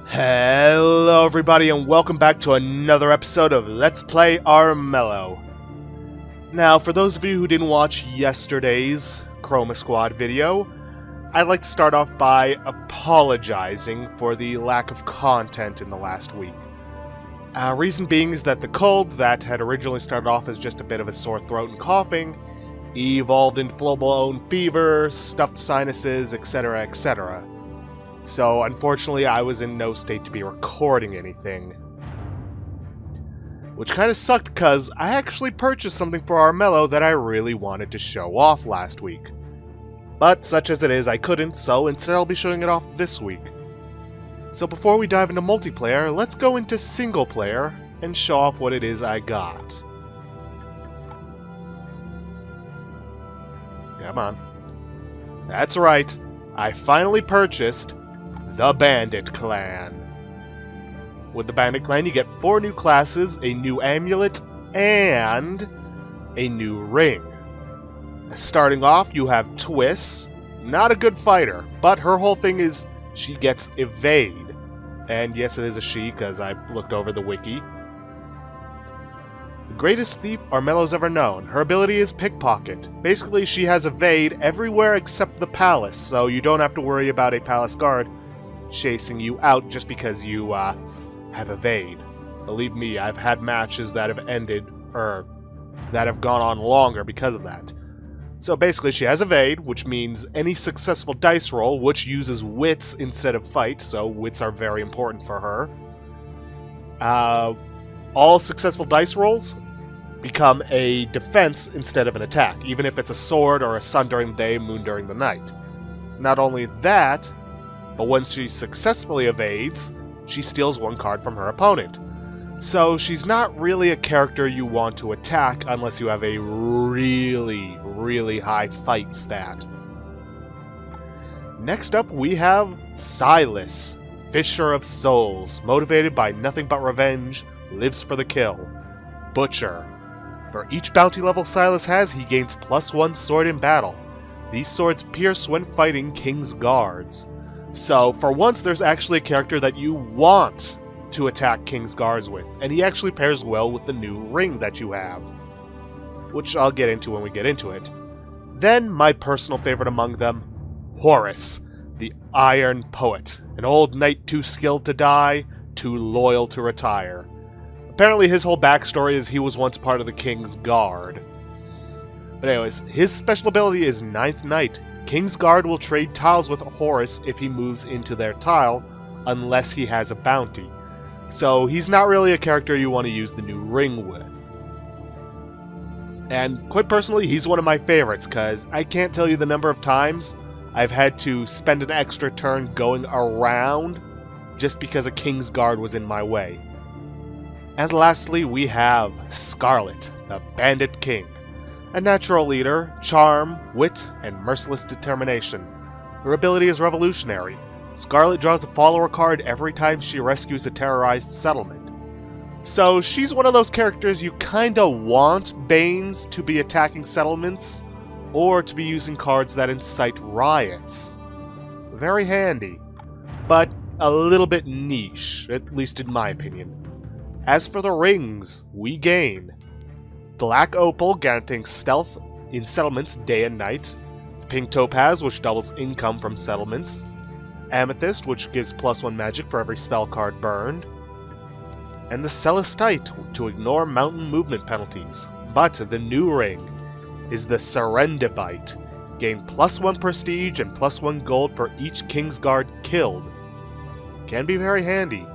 Hello everybody and welcome back to another episode of Let's Play Armello. Now, for those of you who didn't watch yesterday's Chroma Squad video, I'd like to start off by apologizing for the lack of content in the last week. Reason being is that the cold that had originally started off as just a bit of a sore throat and coughing evolved into full-blown fever, stuffed sinuses, etc, etc. So, unfortunately, I was in no state to be recording anything. Which kind of sucked because I actually purchased something for Armello that I really wanted to show off last week. But, such as it is, I couldn't, so instead I'll be showing it off this week. So before we dive into multiplayer, let's go into single player and show off what it is I got. Come on. That's right, I finally purchased the Bandit clan. With the Bandit clan, you get 4 new classes, a new amulet, and a new ring. Starting off, you have Twiss, not a good fighter, but her whole thing is she gets evade. And yes, it is a she, because I looked over the wiki. The greatest thief Armello's ever known. Her ability is pickpocket. Basically, she has evade everywhere except the palace, so you don't have to worry about a palace guard chasing you out just because you have evade. Believe me, I've had matches that have ended, or that have gone on longer because of that. So basically she has evade, which means any successful dice roll, which uses wits instead of fight, so wits are very important for her. All successful dice rolls become a defense instead of an attack, even if it's a sword or a sun during the day, moon during the night. Not only that, but once she successfully evades, she steals 1 card from her opponent. So she's not really a character you want to attack unless you have a really high fight stat. Next up we have Silas, Fisher of Souls, motivated by nothing but revenge, lives for the kill. Butcher. For each bounty level Silas has, he gains +1 sword in battle. These swords pierce when fighting King's Guards. So, for once, there's actually a character that you want to attack King's Guards with, and he actually pairs well with the new ring that you have, which I'll get into when we get into it. Then, my personal favorite among them, Horace, the Iron Poet, an old knight too skilled to die, too loyal to retire. Apparently his whole backstory is he was once part of the King's Guard. But anyways, his special ability is 9th Knight. King's Guard will trade tiles with Horace if he moves into their tile, unless he has a bounty. So he's not really a character you want to use the new ring with. And quite personally, he's one of my favorites, because I can't tell you the number of times I've had to spend an extra turn going around just because a King's Guard was in my way. And lastly, we have Scarlet, the Bandit King. A natural leader, charm, wit, and merciless determination. Her ability is revolutionary. Scarlet draws a follower card every time she rescues a terrorized settlement. So she's one of those characters you kinda want Banes to be attacking settlements, or to be using cards that incite riots. Very handy, but a little bit niche, at least in my opinion. As for the rings, we gain Black Opal, guaranteeing stealth in settlements day and night. The Pink Topaz, which doubles income from settlements. Amethyst, which gives +1 magic for every spell card burned. And the Celestite, to ignore mountain movement penalties. But the new ring is the Serendibite. Gain +1 prestige and +1 gold for each King's Guard killed. Can be very handy.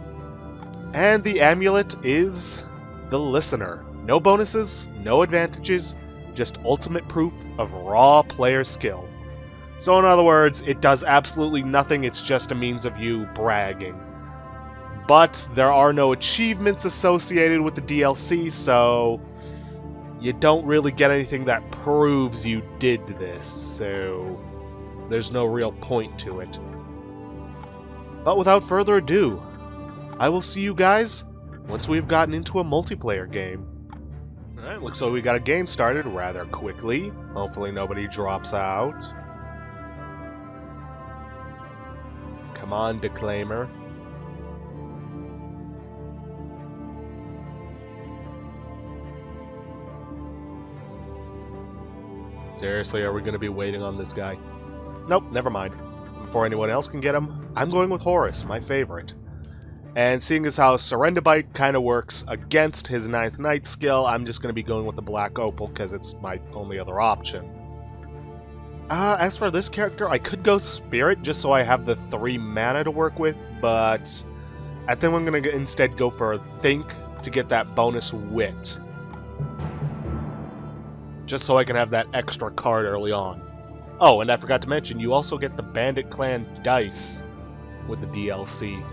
And the amulet is the Listener. No bonuses, no advantages, just ultimate proof of raw player skill. So in other words, it does absolutely nothing, it's just a means of you bragging. But there are no achievements associated with the DLC, so you don't really get anything that proves you did this, so there's no real point to it. But without further ado, I will see you guys once we've gotten into a multiplayer game. Alright, looks like we got a game started rather quickly. Hopefully nobody drops out. Come on, Declaimer. Seriously, are we going to be waiting on this guy? Nope, never mind. Before anyone else can get him, I'm going with Horus, my favorite. And seeing as how Surrender Bite kind of works against his 9th Knight skill, I'm just going to be going with the Black Opal because it's my only other option. As for this character, I could go Spirit just so I have the 3 mana to work with, but I think I'm going to instead go for Think to get that bonus Wit. Just so I can have that extra card early on. Oh, and I forgot to mention, you also get the Bandit Clan dice with the DLC.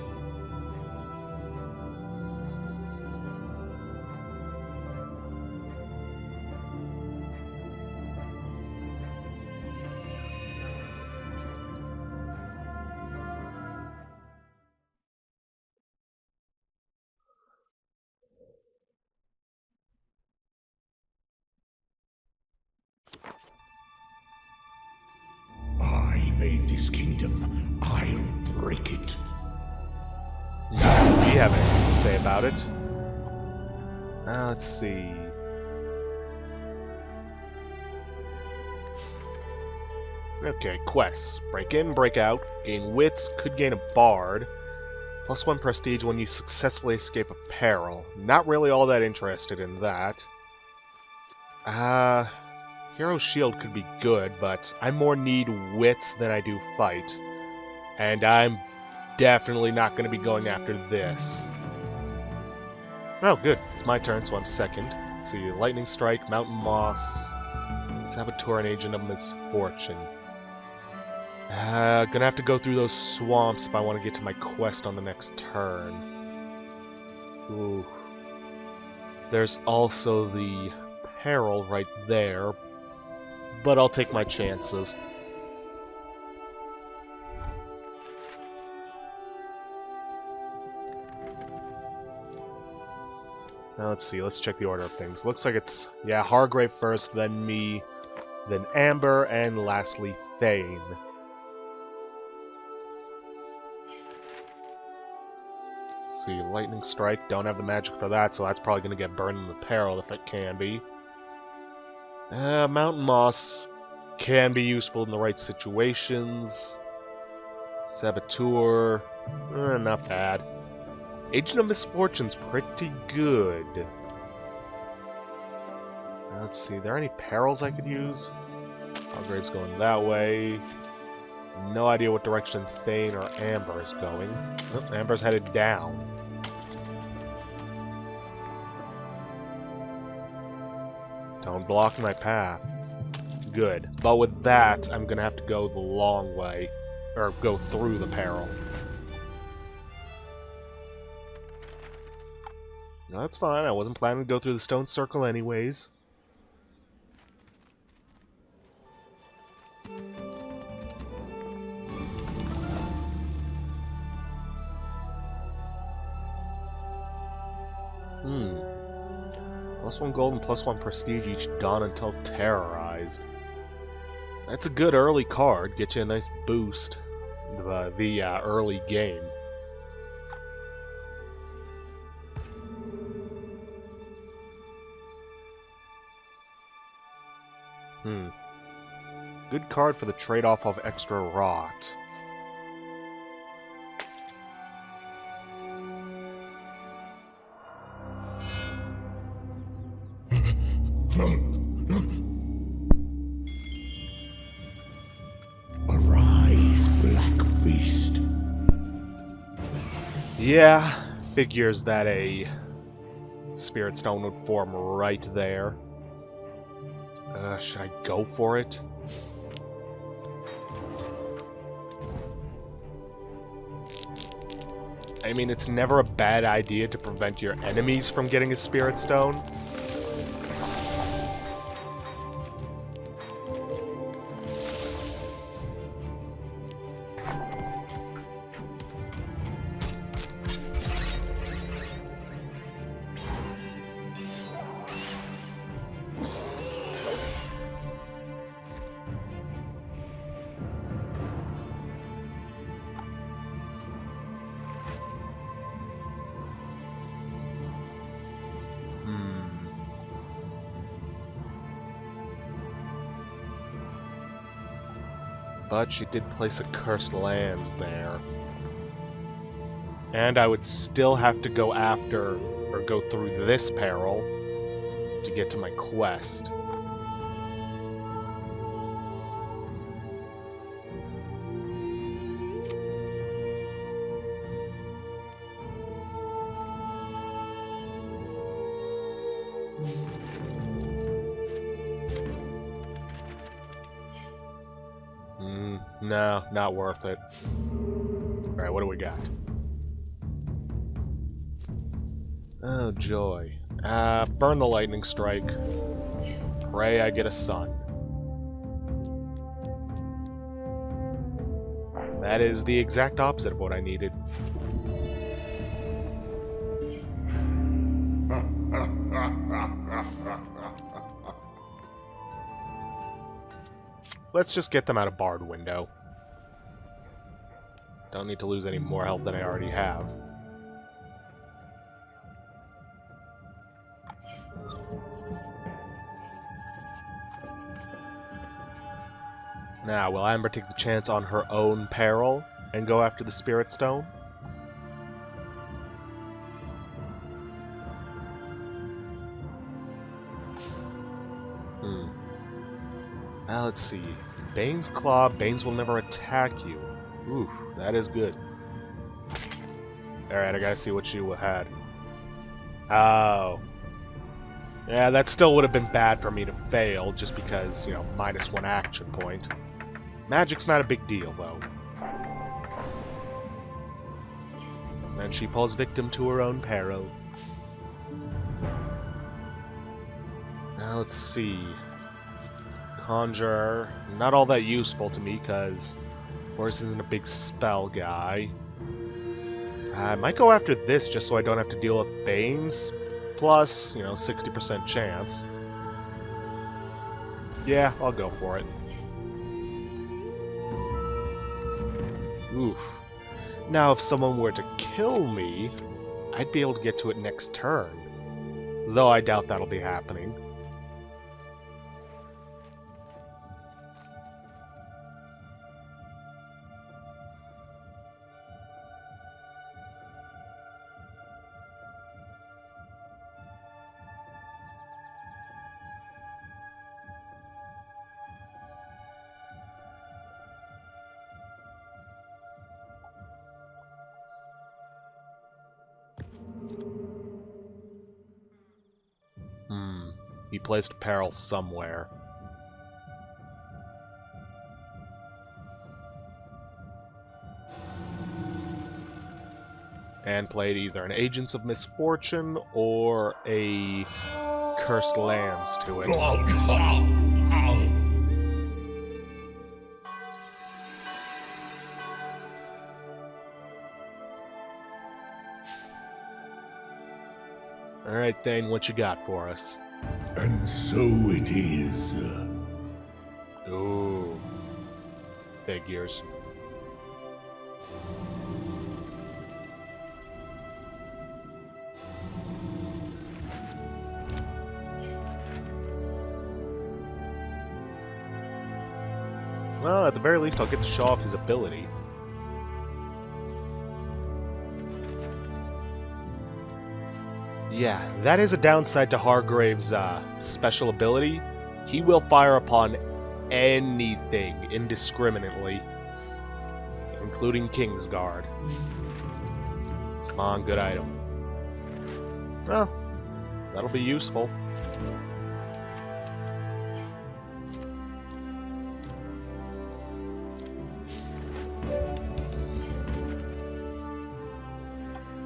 I made this kingdom. I'll break it. We have anything to say about it. Let's see. Okay, quests. Break in, break out. Gain wits, could gain a bard. +1 prestige when you successfully escape a peril. Not really all that interested in that. Hero Shield could be good, but I more need wits than I do fight. And I'm definitely not going to be going after this. Oh, good. It's my turn, so I'm second. Let's see, Lightning Strike, Mountain Moss, Saboteur, and Agent of Misfortune. Gonna have to go through those swamps if I want to get to my quest on the next turn. Ooh. There's also the peril right there, but I'll take my chances. Now let's see, let's check the order of things. Looks like it's, yeah, Hargrave first, then me, then Amber, and lastly Thane. Let's see, Lightning Strike, don't have the magic for that, so that's probably going to get burned in the peril if it can be. Mountain Moss can be useful in the right situations. Saboteur, not bad. Agent of Misfortune's pretty good. Let's see, are there any perils I could use? Hargrave's going that way. No idea what direction Thane or Amber is going. Oh, Amber's headed down. Don't block my path. Good. But with that, I'm gonna have to go the long way. Or go through the peril. No, that's fine. I wasn't planning to go through the stone circle anyways. +1 gold and +1 prestige each dawn until terrorized. That's a good early card. Get you a nice boost the early game. Good card for the trade-off of extra rot. Arise, black beast. Yeah, figures that a Spirit Stone would form right there. Should I go for it? I mean, it's never a bad idea to prevent your enemies from getting a Spirit Stone. But she did place a cursed lands there. And I would still have to go after, or go through this peril to get to my quest. No, not worth it. Alright, what do we got? Oh, joy. Burn the lightning strike. Pray I get a son. That is the exact opposite of what I needed. Let's just get them out of barred window. Don't need to lose any more health than I already have. Now, will Amber take the chance on her own peril and go after the Spirit Stone? Let's see. Bane's Claw. Banes will never attack you. Ooh, that is good. Alright, I gotta see what you had. Oh. Yeah, that still would have been bad for me to fail, just because, you know, -1 action point. Magic's not a big deal, though. And she falls victim to her own peril. Now, let's see. Conjure, not all that useful to me, because Horus isn't a big spell guy. I might go after this just so I don't have to deal with Banes. Plus, you know, 60% chance. Yeah, I'll go for it. Oof. Now, if someone were to kill me, I'd be able to get to it next turn. Though I doubt that'll be happening. He placed peril somewhere. And played either an Agents of Misfortune or a Cursed Lands to it. Alright, Thane, what you got for us? And so it is. Ooh. Figures. Well, at the very least, I'll get to show off his ability. Yeah, that is a downside to Hargrave's special ability. He will fire upon anything indiscriminately, including Kingsguard. Come on, good item. Well, that'll be useful.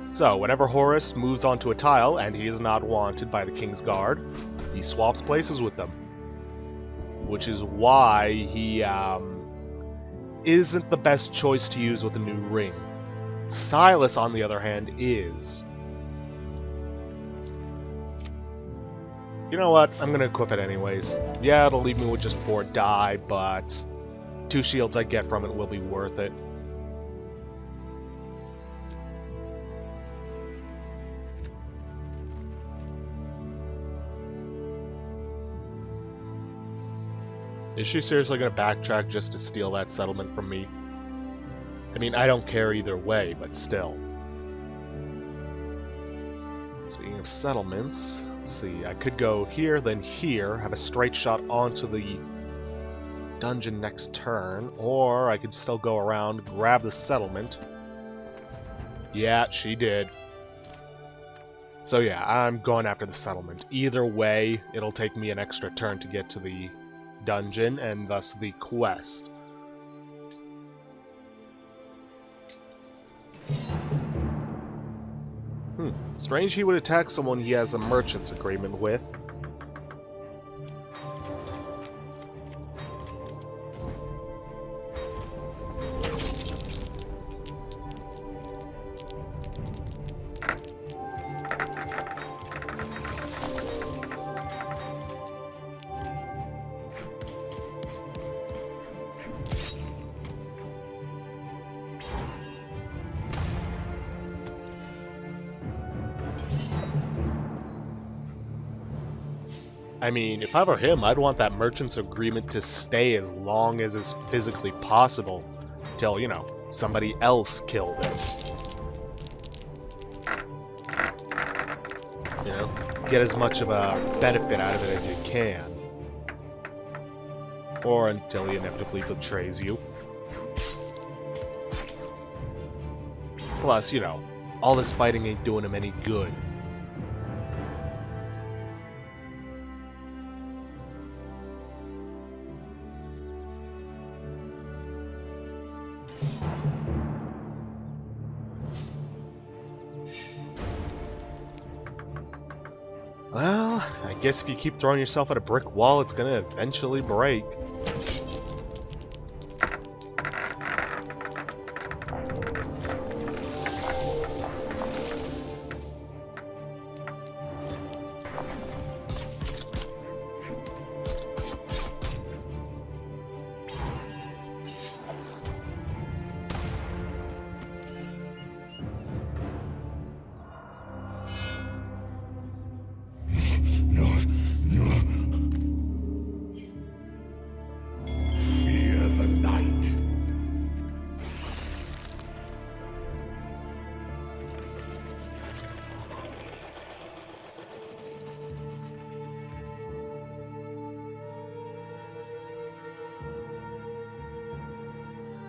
So, whenever Horus moves onto a tile and he is not wanted by the King's Guard, he swaps places with them. Which is why he isn't the best choice to use with a new ring. Silas, on the other hand, is. You know what? I'm going to equip it anyways. Yeah, it'll leave me with just 4 die, but 2 shields I get from it will be worth it. Is she seriously gonna backtrack just to steal that settlement from me? I mean, I don't care either way, but still. Speaking of settlements, let's see, I could go here, then here, have a straight shot onto the dungeon next turn, or I could still go around, grab the settlement. Yeah, she did. So yeah, I'm going after the settlement. Either way, it'll take me an extra turn to get to the dungeon, and thus the quest. Strange he would attack someone he has a merchant's agreement with. I mean, if I were him, I'd want that merchant's agreement to stay as long as is physically possible, till, you know, somebody else killed it. You know, get as much of a benefit out of it as you can. Or until he inevitably betrays you. Plus, you know, all this fighting ain't doing him any good. Well, I guess if you keep throwing yourself at a brick wall, it's gonna eventually break.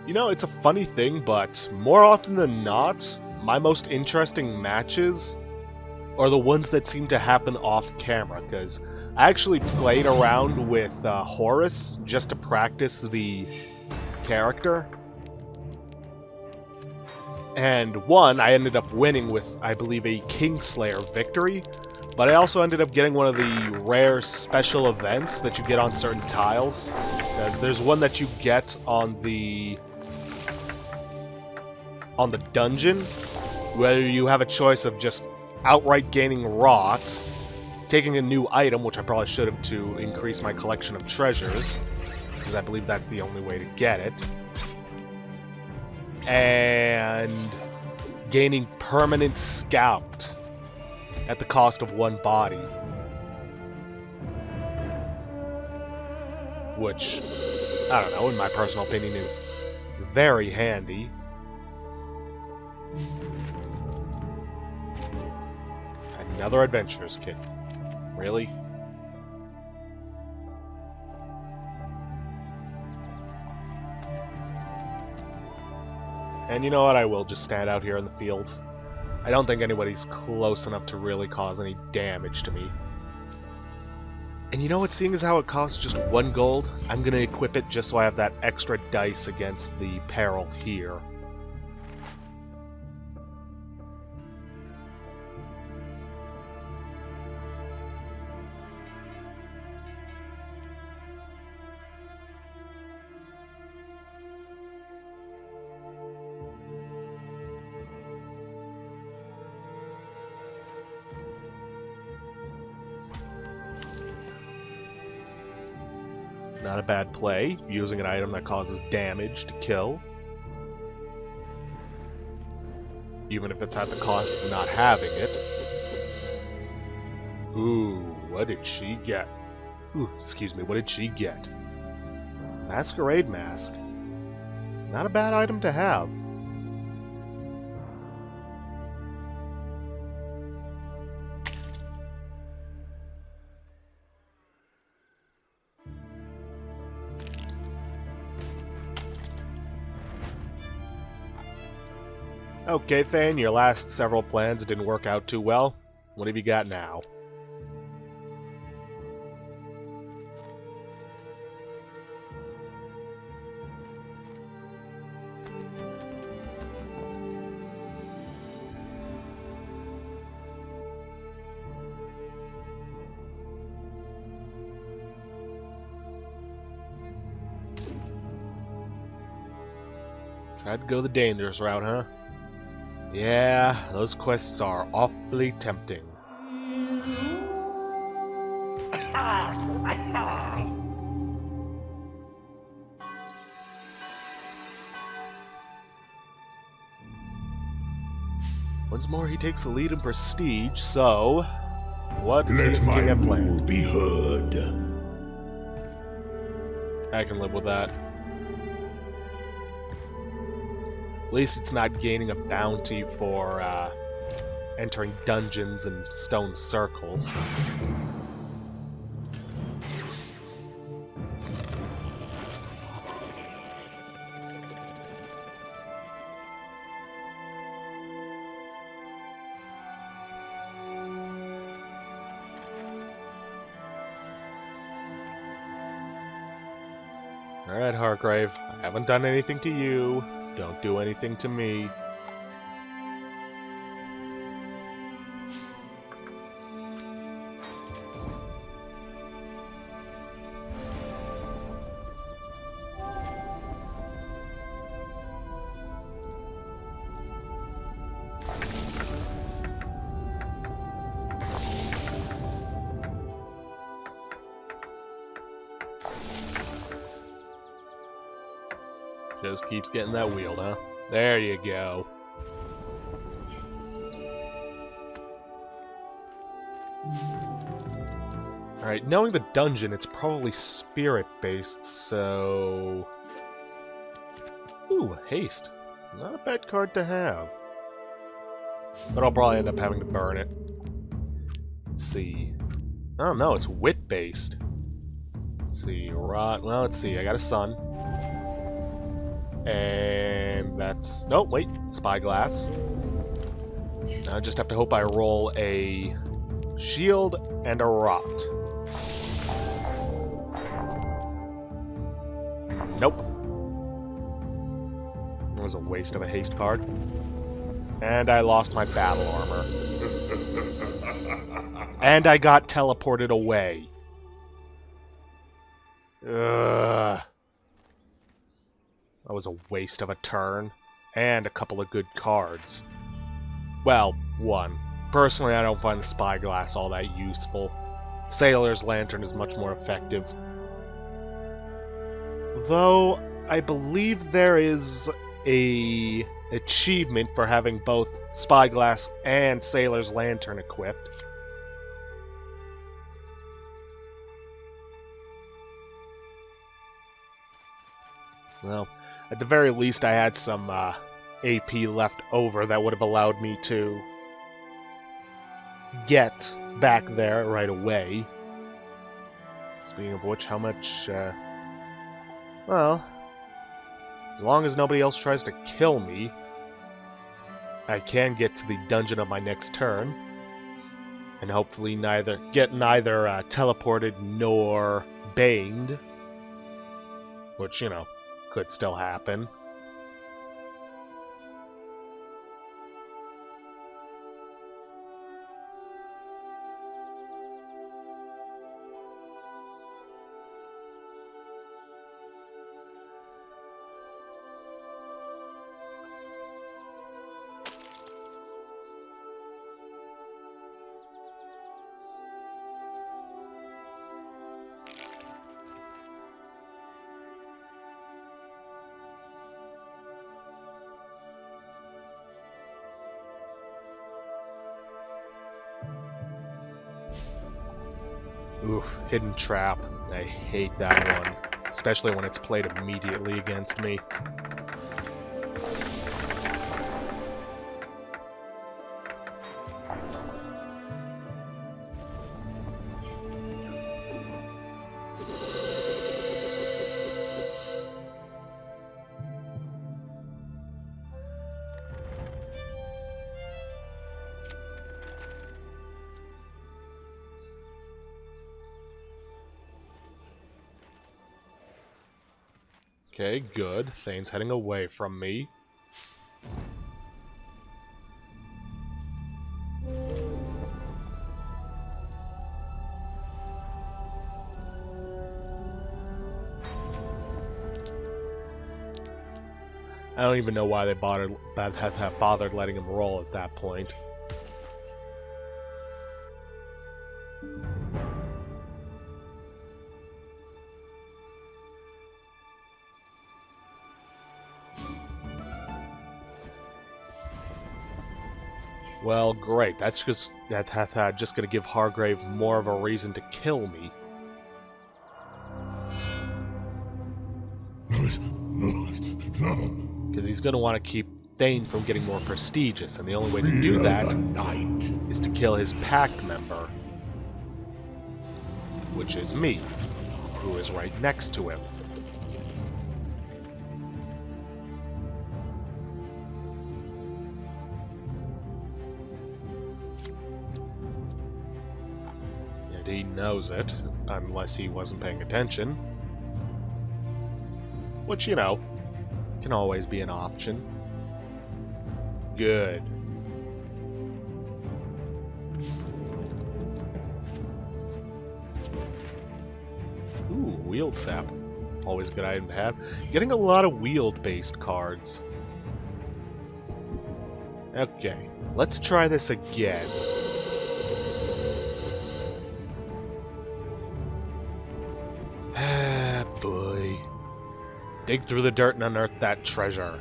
You know, it's a funny thing, but more often than not, my most interesting matches are the ones that seem to happen off camera, because I actually played around with Horus just to practice the character. And one, I ended up winning with, I believe, a Kingslayer victory, but I also ended up getting one of the rare special events that you get on certain tiles, because there's one that you get on the dungeon, where you have a choice of just outright gaining rot, taking a new item, which I probably should have to increase my collection of treasures, because I believe that's the only way to get it, and gaining permanent scout at the cost of one body, which, I don't know, in my personal opinion is very handy. Another adventurer's kit. Really? And you know what? I will just stand out here in the fields. I don't think anybody's close enough to really cause any damage to me. And you know what? Seeing as how it costs just 1 gold, I'm gonna equip it just so I have that extra dice against the peril here. Not a bad play, using an item that causes damage to kill. Even if it's at the cost of not having it. Ooh, what did she get? Ooh, excuse me, what did she get? Masquerade mask. Not a bad item to have. Okay, Thane, your last several plans didn't work out too well. What have you got now? Tried to go the dangerous route, huh? Yeah, those quests are awfully tempting. Once more, he takes the lead in prestige, so what does Let he my have rule planned? be heard. I can live with that. At least it's not gaining a bounty for entering dungeons and stone circles. Alright, Hargrave. I haven't done anything to you. Don't do anything to me. Just keeps getting that wheeled, huh? There you go. Alright, knowing the dungeon, it's probably spirit-based, so... Ooh, haste. Not a bad card to have. But I'll probably end up having to burn it. Let's see. Oh no, it's wit-based. Let's see, rot... Well, let's see, I got a sun. And that's... No, wait. Spyglass. Now I just have to hope I roll a shield and a rot. Nope. It was a waste of a haste card. And I lost my battle armor. And I got teleported away. Ugh. That was a waste of a turn. And a couple of good cards. Well, one. Personally, I don't find the Spyglass all that useful. Sailor's Lantern is much more effective. Though, I believe there is a achievement for having both Spyglass and Sailor's Lantern equipped. Well, at the very least I had some AP left over that would have allowed me to get back there right away. Speaking of which, how much, well, as long as nobody else tries to kill me, I can get to the dungeon of my next turn, and hopefully get neither teleported nor banged, which, you know, could still happen. Oof, hidden trap. I hate that one especially when it's played immediately against me. Okay, good. Thane's heading away from me. I don't even know why they bothered letting him roll at that point. Well, great. That's just just going to give Hargrave more of a reason to kill me. Because he's going to want to keep Thane from getting more prestigious, and the only way to do that is to kill his pact member, which is me, who is right next to him. And he knows it, unless he wasn't paying attention. Which, you know, can always be an option. Good. Ooh, wield sap. Always a good item to have. Getting a lot of wield-based cards. Okay, let's try this again. Ah, boy. Dig through the dirt and unearth that treasure.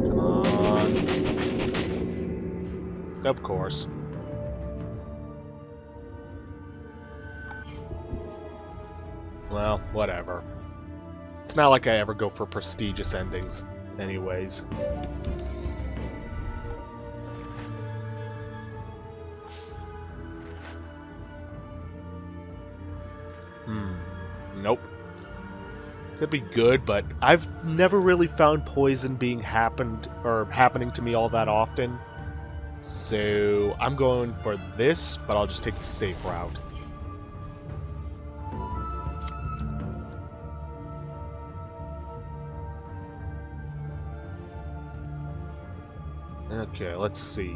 Come on. Of course. Well, whatever. It's not like I ever go for prestigious endings, anyways. Nope. Could be good, but I've never really found poison being happening to me all that often. So I'm going for this, but I'll just take the safe route. Okay, let's see.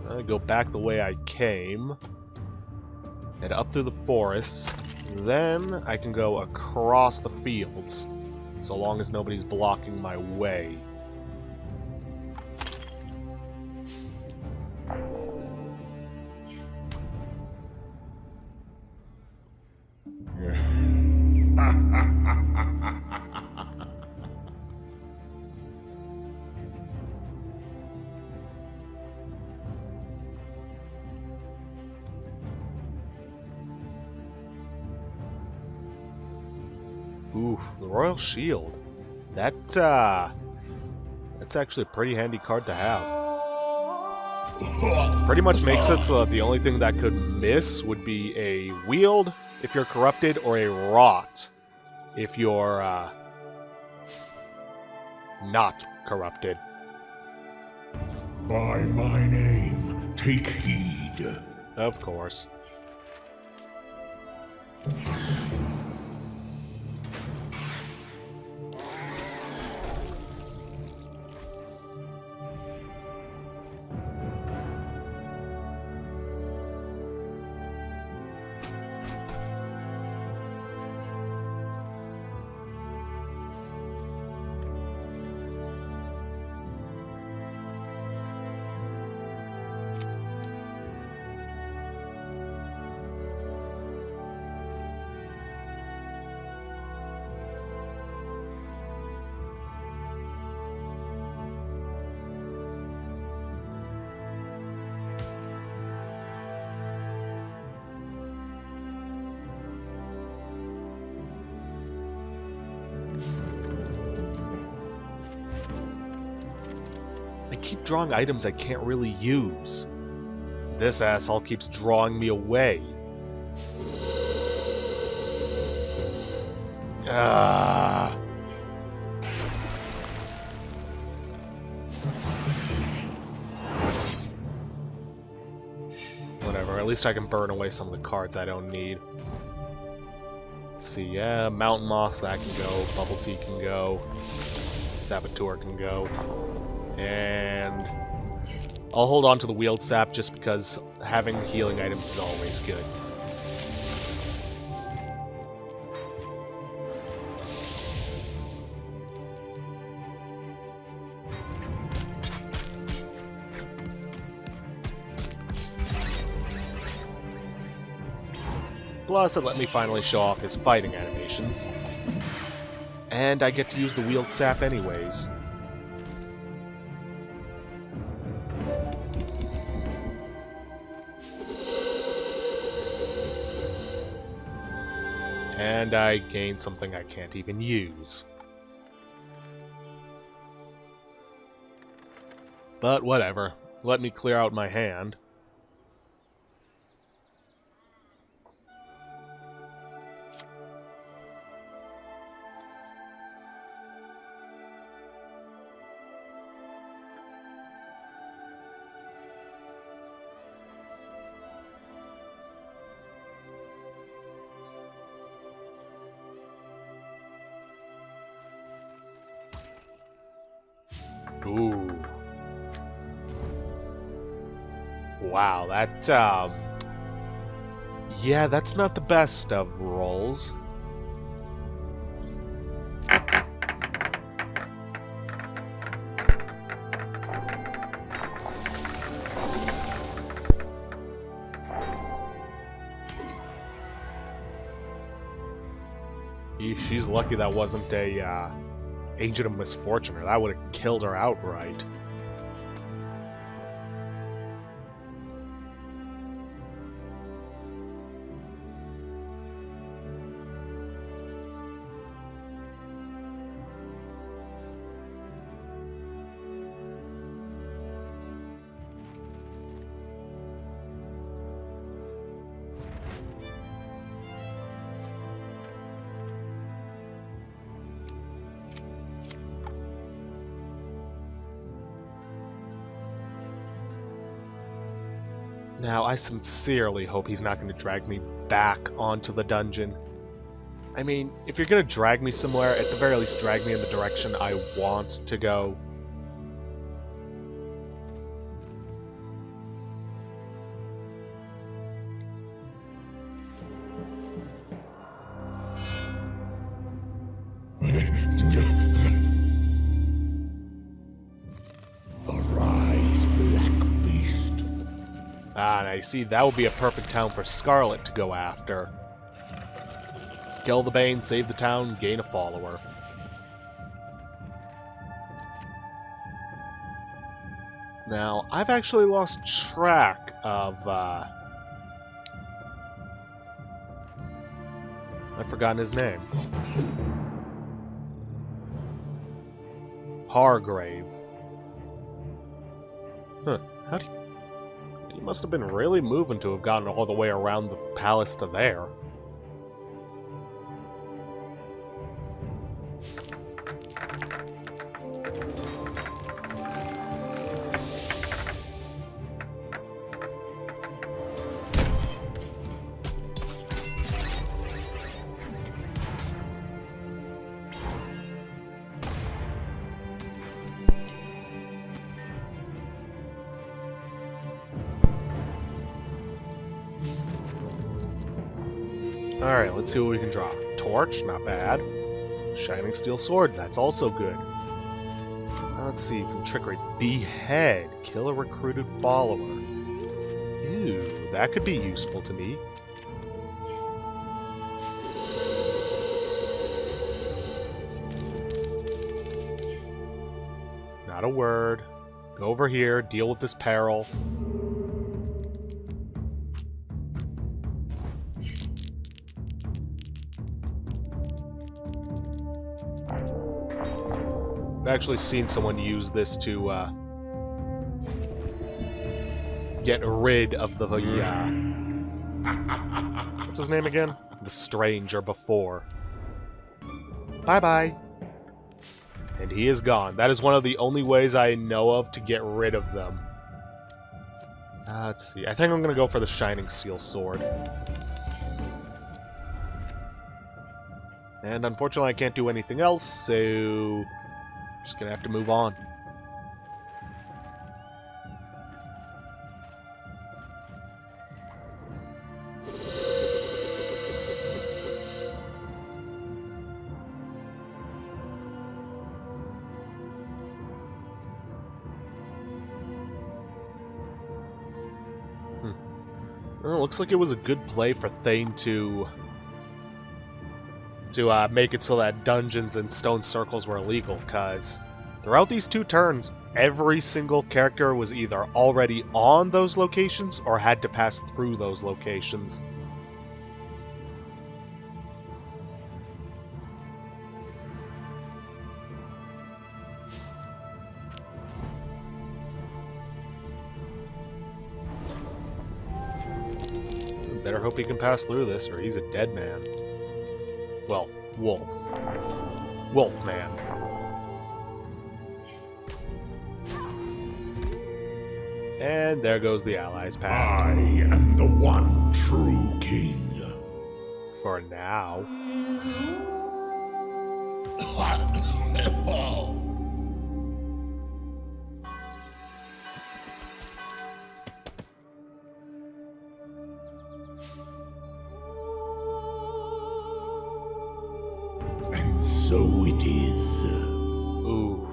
I go back the way I came. Head up through the forests. Then I can go across the fields, so long as nobody's blocking my way. Oof, the Royal Shield. That's actually a pretty handy card to have. Pretty much makes it so that the only thing that could miss would be a wield if you're corrupted, or a rot if you're not corrupted. By my name, take heed. Of course. I keep drawing items I can't really use. This asshole keeps drawing me away. Ah. Whatever, at least I can burn away some of the cards I don't need. Let's see, yeah, Mountain Moss, that can go, Bubble Tea can go, Saboteur can go, and I'll hold on to the Wield Sap just because having healing items is always good. Plus, it let me finally show off his fighting animations. And I get to use the Wield Sap anyways. And I gain something I can't even use. But whatever. Let me clear out my hand. Ooh. Wow, that, yeah, that's not the best of rolls. She's lucky that wasn't a, Agent of Misfortune, or that would have killed her outright. Now, I sincerely hope he's not going to drag me back onto the dungeon. I mean, if you're going to drag me somewhere, at the very least drag me in the direction I want to go. Ah, now you see, that would be a perfect town for Scarlet to go after. Kill the Bane, save the town, gain a follower. Now, I've actually lost track of, I've forgotten his name. Hargrave. Huh, how do you... He must have been really moving to have gotten all the way around the palace to there. Alright, let's see what we can draw. Torch, not bad. Shining Steel Sword, that's also good. Let's see, from Trickery. Behead, kill a recruited follower. Ooh, that could be useful to me. Not a word. Go over here, deal with this peril. I've actually seen someone use this to get rid of the what's his name again? The Stranger before. Bye-bye. And he is gone. That is one of the only ways I know of to get rid of them. Let's see. I think I'm going to go for the Shining Steel Sword. And unfortunately I can't do anything else, so... just going to have to move on. Well, looks like it was a good play for Thane to make it so that dungeons and stone circles were illegal, because throughout these 2 turns, every single character was either already on those locations or had to pass through those locations. Better hope he can pass through this, or he's a dead man. Well, wolf. Wolf man. And there goes the Allies' path. I am the one true king. For now. And so it is. Ooh.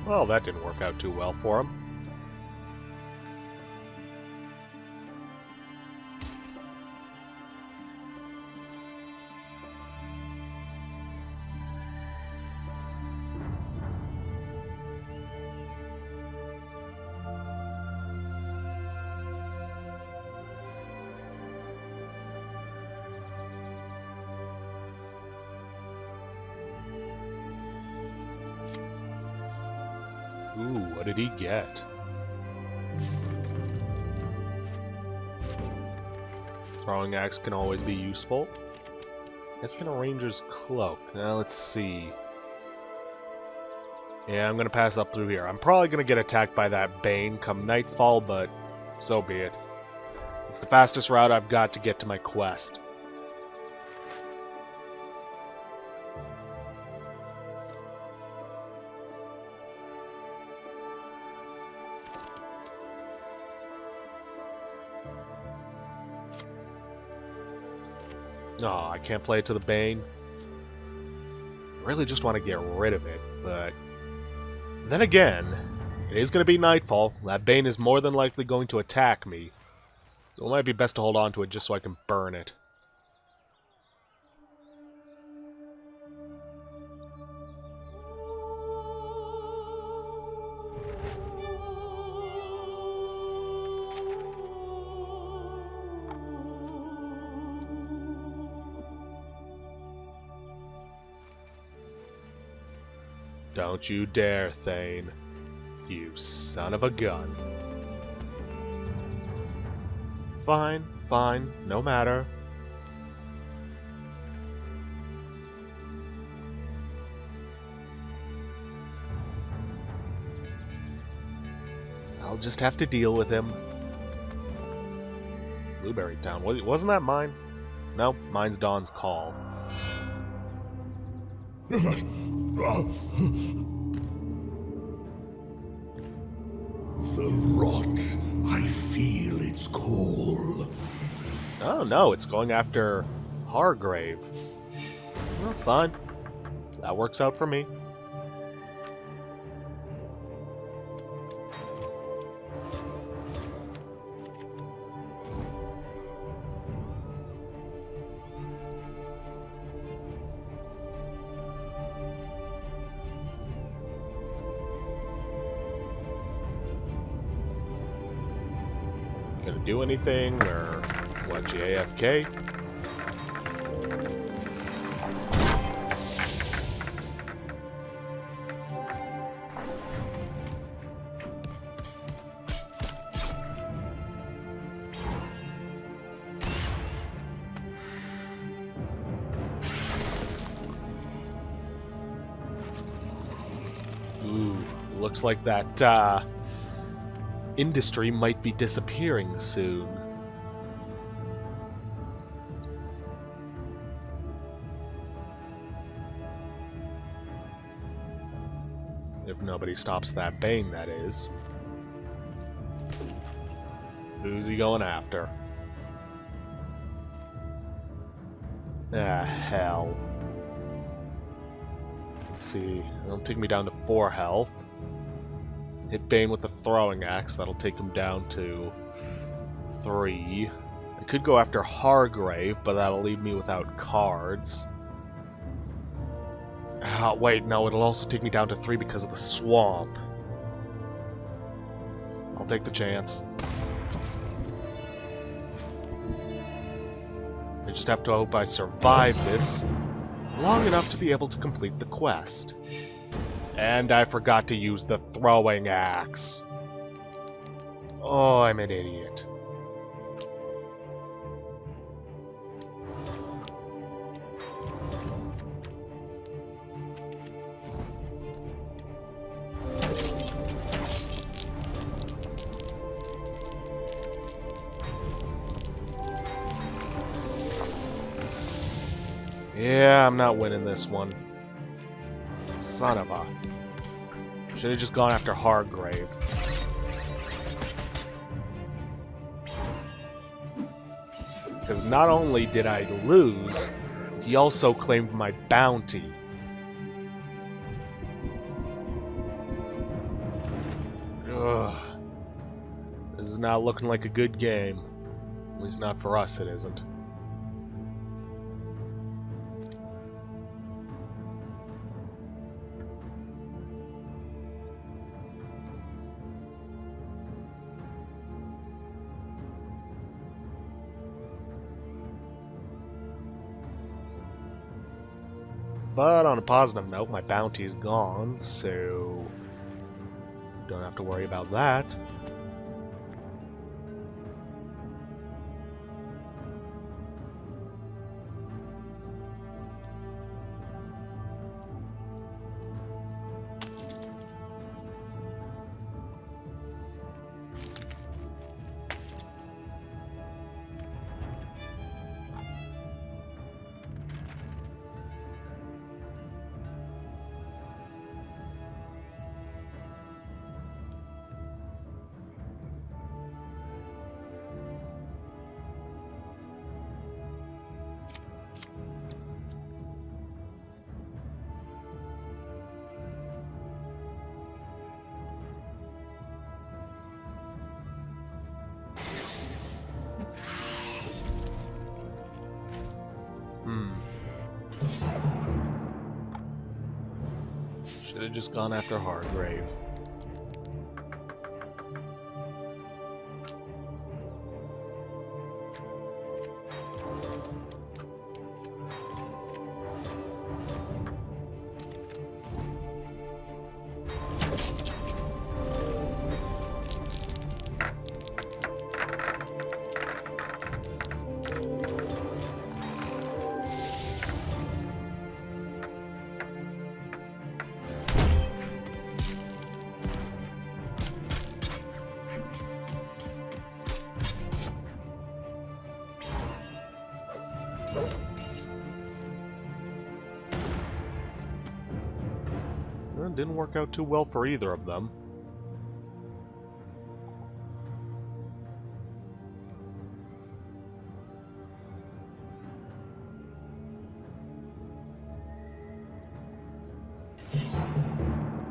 Well, that didn't work out too well for him. Ooh, what did he get? Throwing axe can always be useful. Let's get a ranger's cloak. Now let's see. Yeah, I'm gonna pass up through here. I'm probably gonna get attacked by that Bane come nightfall, but so be it. It's the fastest route I've got to get to my quest. Oh, I can't play it to the Bane. I really just want to get rid of it, but... then again, it is going to be nightfall. That Bane is more than likely going to attack me. So it might be best to hold on to it just so I can burn it. Don't you dare, Thane. You son of a gun. Fine, fine, no matter. I'll just have to deal with him. Blueberry Town. Wasn't that mine? Nope, mine's Dawn's Call. The rot. I feel its call. Oh no, it's going after Hargrave. Well, fine. That works out for me. Gonna do anything, or let you AFK? Ooh, looks like that, industry might be disappearing soon. If nobody stops that Bane, that is. Who's he going after? Ah, hell. Let's see. It'll take me down to 4 health. Hit Bane with the throwing axe. That'll take him down to 3. I could go after Hargrave, but that'll leave me without cards. Ah, wait, no, it'll also take me down to 3 because of the swamp. I'll take the chance. I just have to hope I survive this long enough to be able to complete the quest. And I forgot to use the throwing axe. Oh, I'm an idiot. Yeah, I'm not winning this one. Son of a... Should have just gone after Hargrave. Because not only did I lose, he also claimed my bounty. Ugh. This is not looking like a good game. At least not for us, it isn't. But on a positive note, my bounty's gone, so don't have to worry about that. Should have just gone after Hargrave. Well, it didn't work out too well for either of them.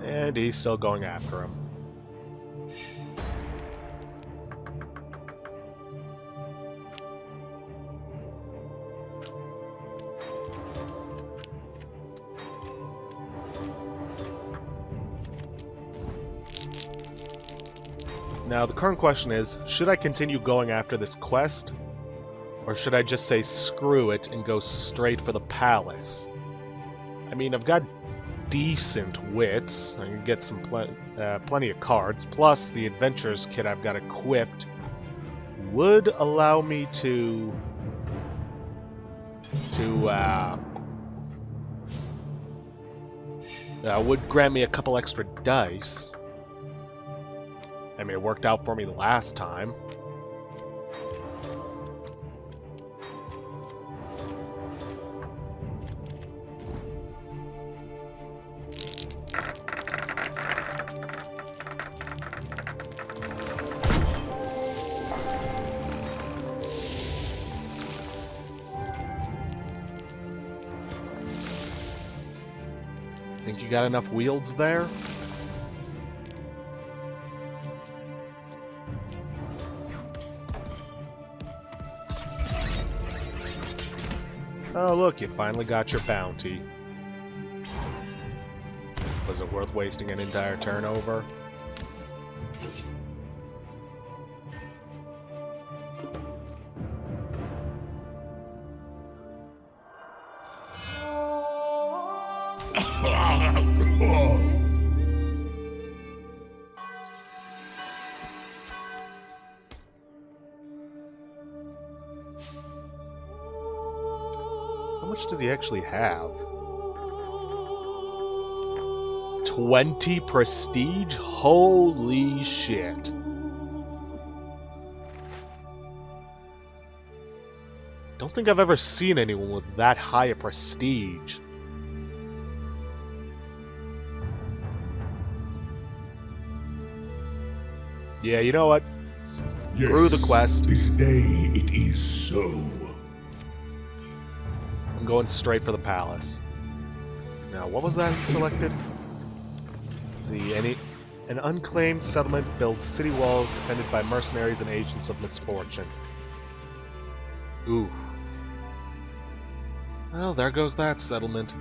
And he's still going after him. Now, the current question is, should I continue going after this quest? Or should I just say screw it and go straight for the palace? I mean, I've got decent wits. I can get some plenty of cards. Plus, the adventures kit I've got equipped would allow me to would grant me a couple extra dice. I mean, it worked out for me last time. Think you got enough wields there? Oh, look, you finally got your bounty. Was it worth wasting an entire turn over? How much does he actually have? 20 prestige? Holy shit. Don't think I've ever seen anyone with that high a prestige. Yeah, you know what? Yes, Through the quest. This day it is so. I'm going straight for the palace. Now, what was that he selected? See, an unclaimed settlement builds city walls defended by mercenaries and agents of misfortune. Ooh. Well, there goes that settlement.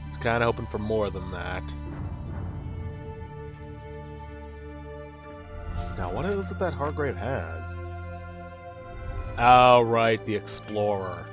He's kind of hoping for more than that. Now, what is it that Hargrave has? Oh, right, the Explorer.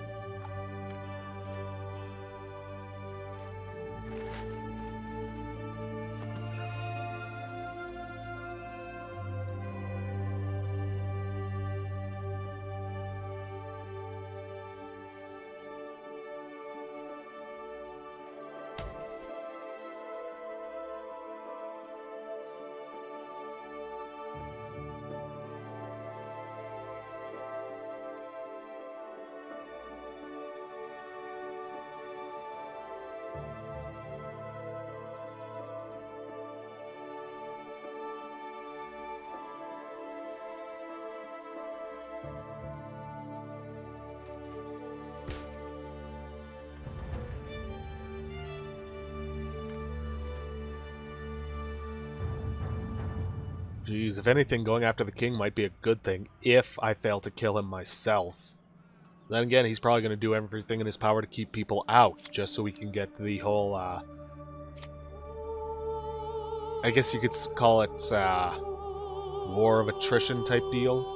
Jeez, if anything, going after the king might be a good thing if I fail to kill him myself. Then again, he's probably going to do everything in his power to keep people out, just so we can get the whole, I guess you could call it, war of attrition type deal.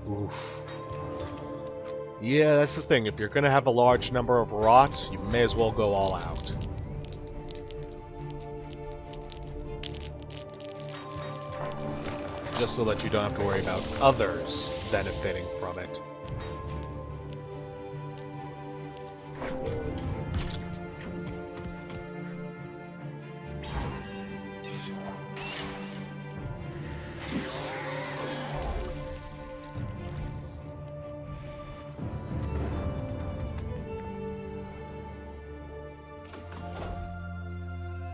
Oof. Yeah, that's the thing. If you're going to have a large number of rot, you may as well go all out. Just so that you don't have to worry about others benefiting from it.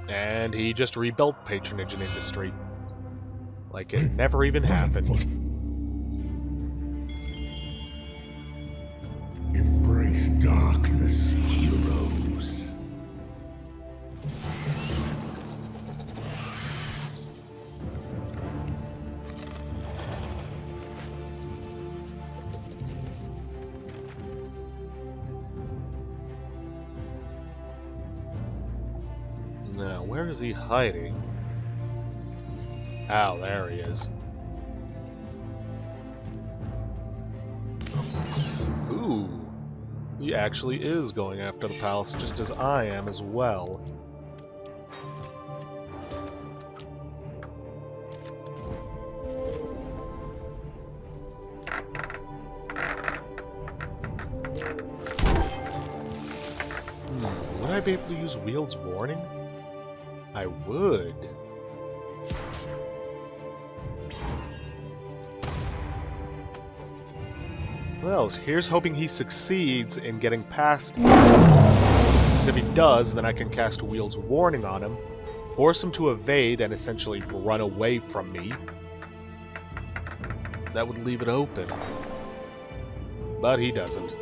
And he just rebuilt patronage and industry. Like it never even happened. Embrace darkness, heroes. Now, where is he hiding? Oh, there he is. Ooh. He actually is going after the palace, just as I am as well. Would I be able to use Wield's Warning? I would. Well, here's hoping he succeeds in getting past this. Because if he does, then I can cast Wield's Warning on him, force him to evade and essentially run away from me. That would leave it open. But he doesn't.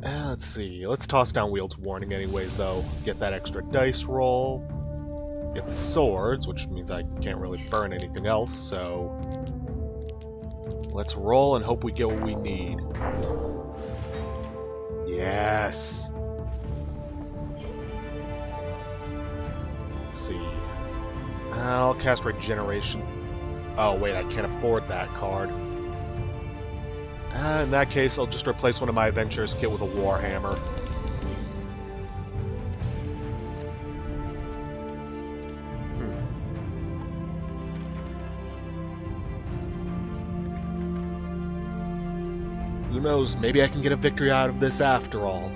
Let's see. Let's toss down Wield's Warning anyways, though. Get that extra dice roll. Get the swords, which means I can't really burn anything else, so... Let's roll and hope we get what we need. Yes! Let's see. I'll cast Regeneration. Oh, wait, I can't afford that card. In that case, I'll just replace one of my Adventurer's Kit with a Warhammer. Who knows, maybe I can get a victory out of this after all.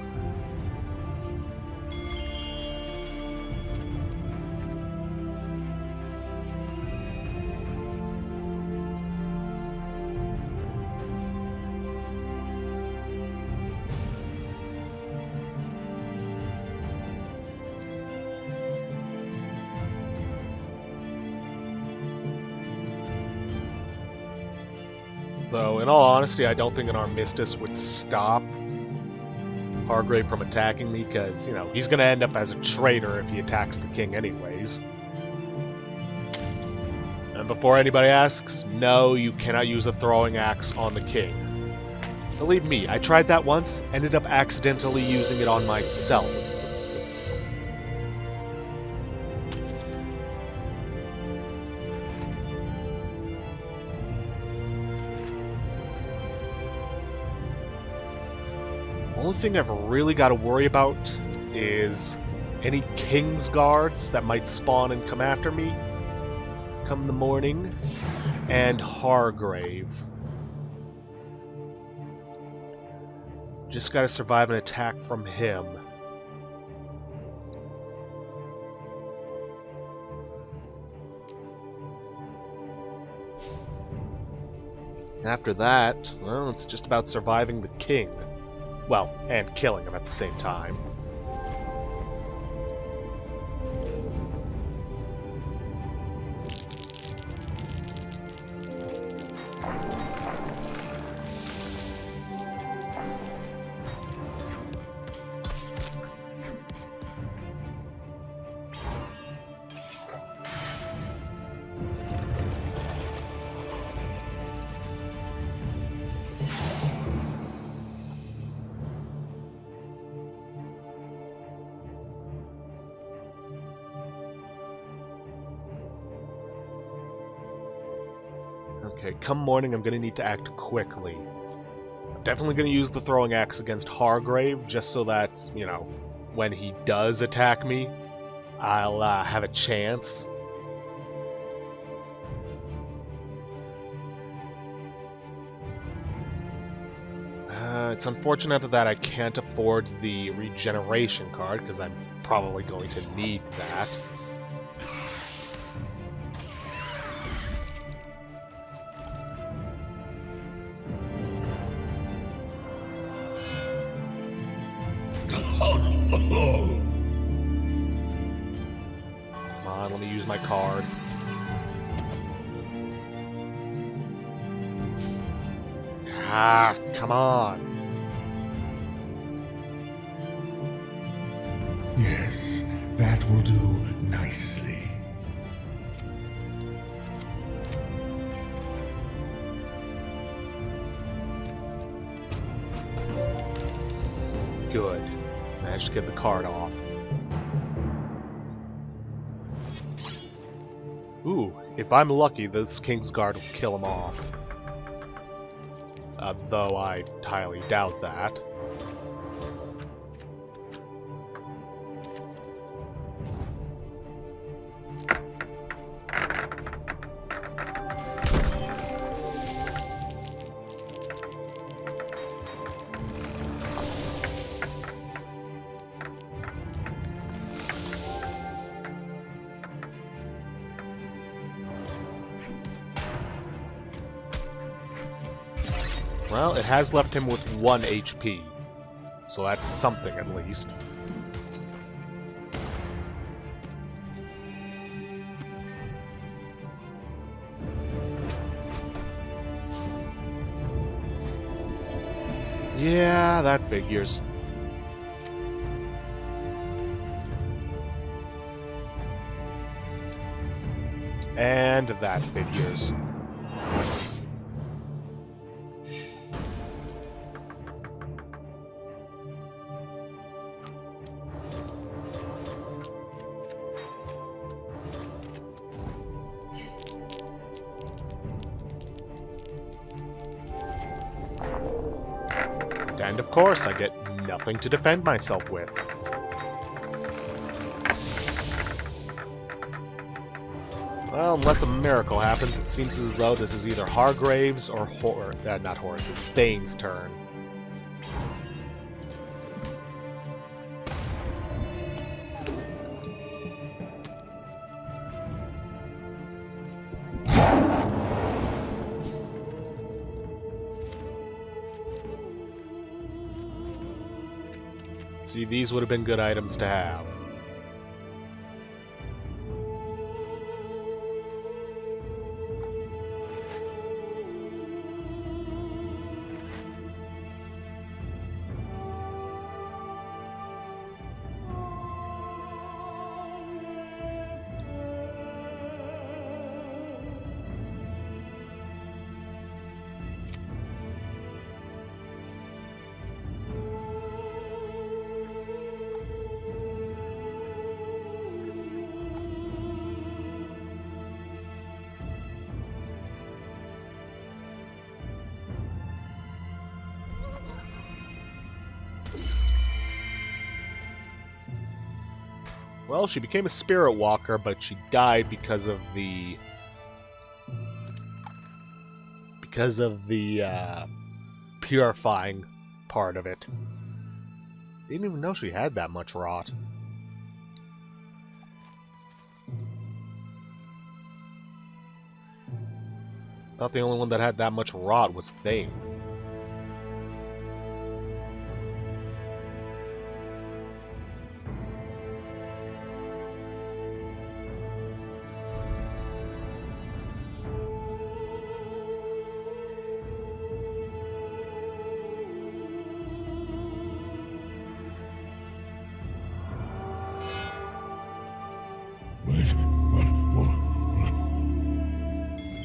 Though, in all honesty, I don't think an Armistice would stop Hargrave from attacking me, because, you know, he's going to end up as a traitor if he attacks the king anyways. And before anybody asks, no, you cannot use a throwing axe on the king. Believe me, I tried that once, ended up accidentally using it on myself. The only thing I've really got to worry about is any King's Guards that might spawn and come after me come the morning, and Hargrave. Just gotta survive an attack from him. After that, well, it's just about surviving the king. Well, and killing him at the same time. Okay, come morning, I'm gonna need to act quickly. I'm definitely gonna use the throwing axe against Hargrave, just so that, you know, when he does attack me, I'll have a chance. It's unfortunate that I can't afford the regeneration card, because I'm probably going to need that. Come on, let me use my card. Ah, come on. Yes, that will do nicely. Good. Managed to get the card off. Ooh, if I'm lucky, this Kingsguard will kill him off. Though I highly doubt that. Well, it has left him with 1 HP, so that's something at least. Yeah, that figures. And that figures. And of course, I get nothing to defend myself with. Well, unless a miracle happens, it seems as though this is either Hargrave's or not Horace's, Thane's turn. See, these would have been good items to have. Well, she became a spirit walker, but she died because of the purifying part of it. Didn't even know she had that much rot. Thought the only one that had that much rot was Thane.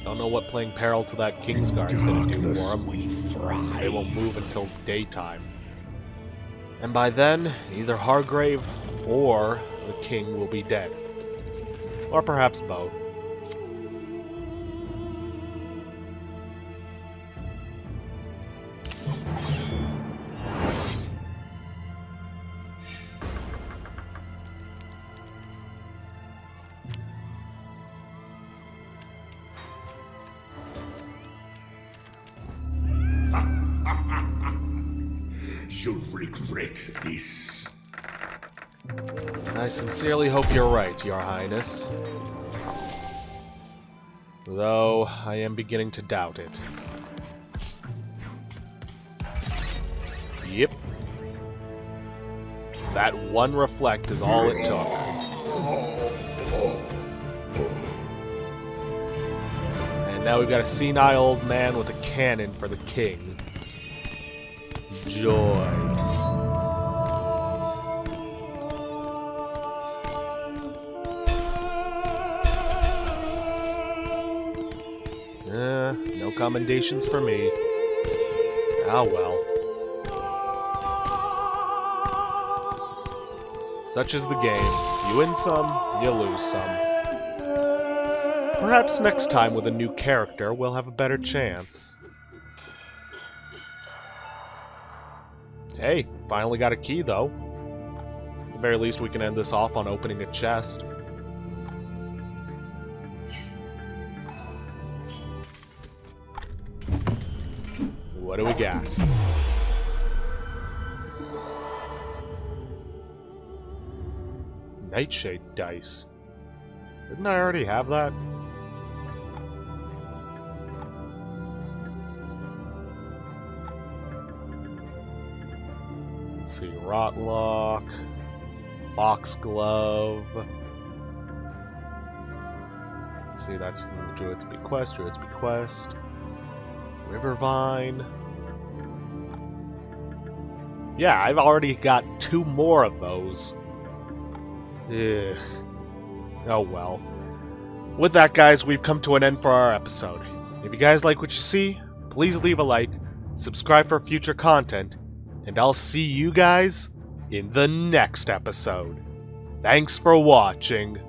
Don't know what playing peril to that Kingsguard's gonna do for him. They won't move until daytime. And by then, either Hargrave or the king will be dead. Or perhaps both. You'll regret this. I sincerely hope you're right, Your Highness. Though, I am beginning to doubt it. Yep. That one reflect is all it took. And now we've got a senile old man with a cannon for the king. Joy. No commendations for me. Ah well. Such is the game. You win some, you lose some. Perhaps next time with a new character, we'll have a better chance. Hey, finally got a key, though. At the very least, we can end this off on opening a chest. What do we got? Nightshade dice. Didn't I already have that? Let's see, Rotlock, Foxglove. Let's see, that's from the Druid's Bequest, Rivervine. Yeah, I've already got 2 more of those. Ugh. Oh well. With that, guys, we've come to an end for our episode. If you guys like what you see, please leave a like, subscribe for future content, and I'll see you guys in the next episode. Thanks for watching.